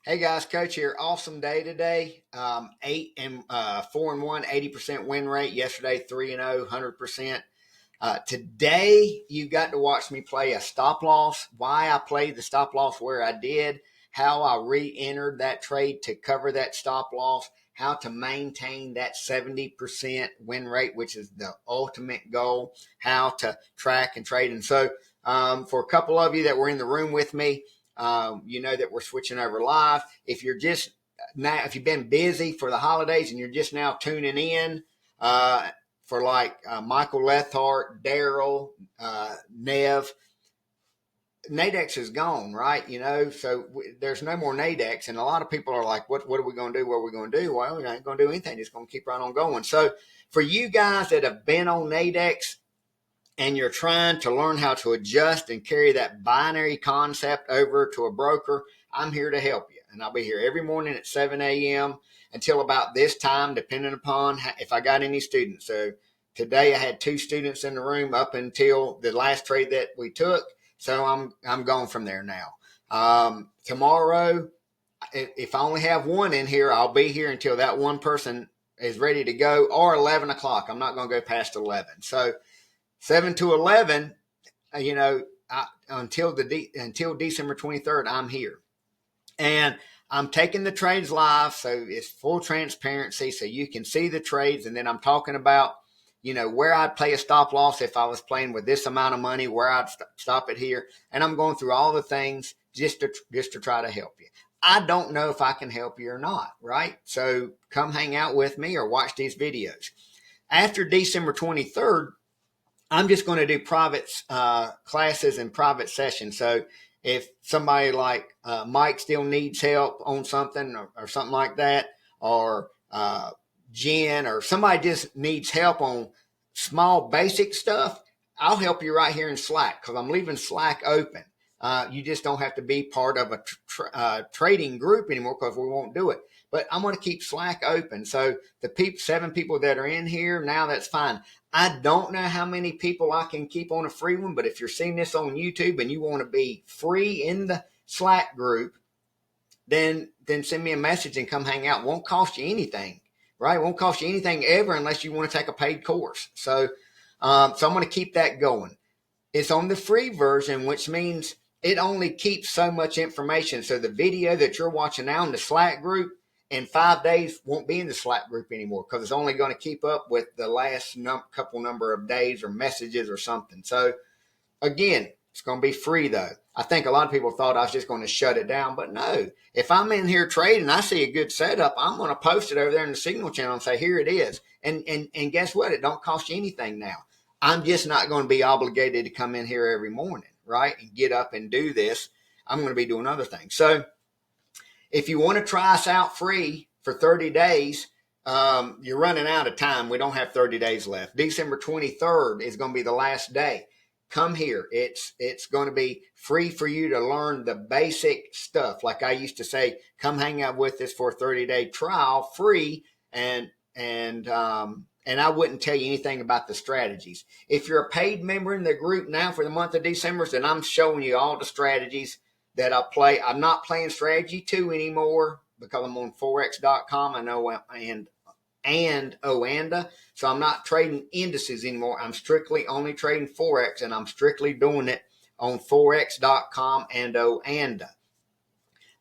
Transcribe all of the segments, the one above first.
Hey guys, Coach here. Awesome day today. 4-1, 80% win rate. Yesterday, 3-0, 100%. Today, you got to watch me play a stop loss. Why I played the stop loss where I did, how I re-entered that trade to cover that stop loss, how to maintain that 70% win rate, which is the ultimate goal, how to track and trade. And so, for a couple of you that were in the room with me, you know that we're switching over live. If you've been busy for the holidays and you're just now tuning in, for Michael Lethart, Daryl, Nev, NADEX is gone, right? So there's no more NADEX. And a lot of people are like, what are we going to do? What are we going to do? Well, we ain't going to do anything. It's going to keep right on going. So for you guys that have been on NADEX and you're trying to learn how to adjust and carry that binary concept over to a broker, I'm here to help you. And I'll be here every morning at 7 a.m. until about this time, depending upon if I got any students. So today I had 2 students in the room up until the last trade that we took. So I'm going from there now. Tomorrow, if I only have 1 in here, I'll be here until that one person is ready to go, or 11 o'clock. I'm not going to go past 11. So 7 to 11, until December 23rd, I'm here. And I'm taking the trades live, so it's full transparency, so you can see the trades. And then I'm talking about, where I'd play a stop loss if I was playing with this amount of money, where I'd stop it here. And I'm going through all the things just to try to help you. I don't know if I can help you or not, right? So come hang out with me or watch these videos. After December 23rd, I'm just going to do private classes and private sessions. So if somebody like Mike still needs help on something or something like that, or Jen, or somebody just needs help on small basic stuff, I'll help you right here in Slack, because I'm leaving Slack open. You just don't have to be part of a trading group anymore, because we won't do it. But I'm going to keep Slack open. So the 7 people that are in here now, that's fine. I don't know how many people I can keep on a free one, but if you're seeing this on YouTube and you want to be free in the Slack group, then send me a message and come hang out. It won't cost you anything, right? It won't cost you anything ever unless you want to take a paid course. So I'm going to keep that going. It's on the free version, which means it only keeps so much information. So the video that you're watching now in the Slack group, in 5 days won't be in the Slack group anymore, because it's only going to keep up with the last couple number of days or messages or something. So again, it's going to be free though. I think a lot of people thought I was just going to shut it down, but no. If I'm in here trading, I see a good setup, I'm going to post it over there in the Signal channel and say, here it is. And guess what? It don't cost you anything now. I'm just not going to be obligated to come in here every morning, right, and get up and do this. I'm going to be doing other things. So if you want to try us out free for 30 days, you're running out of time. We don't have 30 days left. December 23rd is going to be the last day. Come here. It's going to be free for you to learn the basic stuff. Like I used to say, come hang out with us for a 30-day trial, free, and I wouldn't tell you anything about the strategies. If you're a paid member in the group now for the month of December, then I'm showing you all the strategies that I play. I'm not playing strategy 2 anymore, because I'm on Forex.com. I know, and Oanda. So I'm not trading indices anymore. I'm strictly only trading Forex, and I'm strictly doing it on Forex.com and Oanda.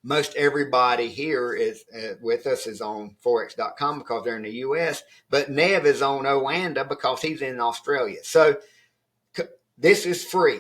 Most everybody here is with us is on Forex.com because they're in the U.S., but Nev is on Oanda because he's in Australia. So this is free.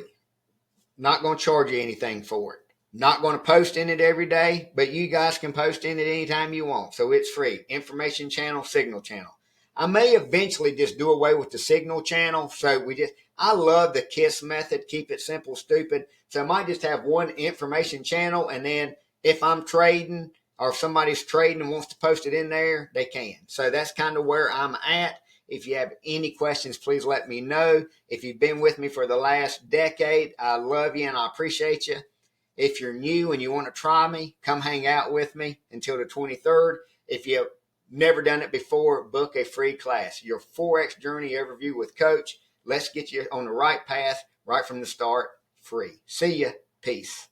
Not going to charge you anything for it. Not going to post in it every day, but you guys can post in it anytime you want. So it's free. Information channel, Signal channel. I may eventually just do away with the Signal channel. So I love the KISS method. Keep it simple, stupid. So I might just have one information channel, and then if I'm trading or if somebody's trading and wants to post it in there, they can. So that's kind of where I'm at. If you have any questions, please let me know. If you've been with me for the last decade, I love you and I appreciate you. If you're new and you want to try me, come hang out with me until the 23rd. If you've never done it before, book a free class. Your Forex Journey Overview with Coach. Let's get you on the right path right from the start, free. See ya. Peace.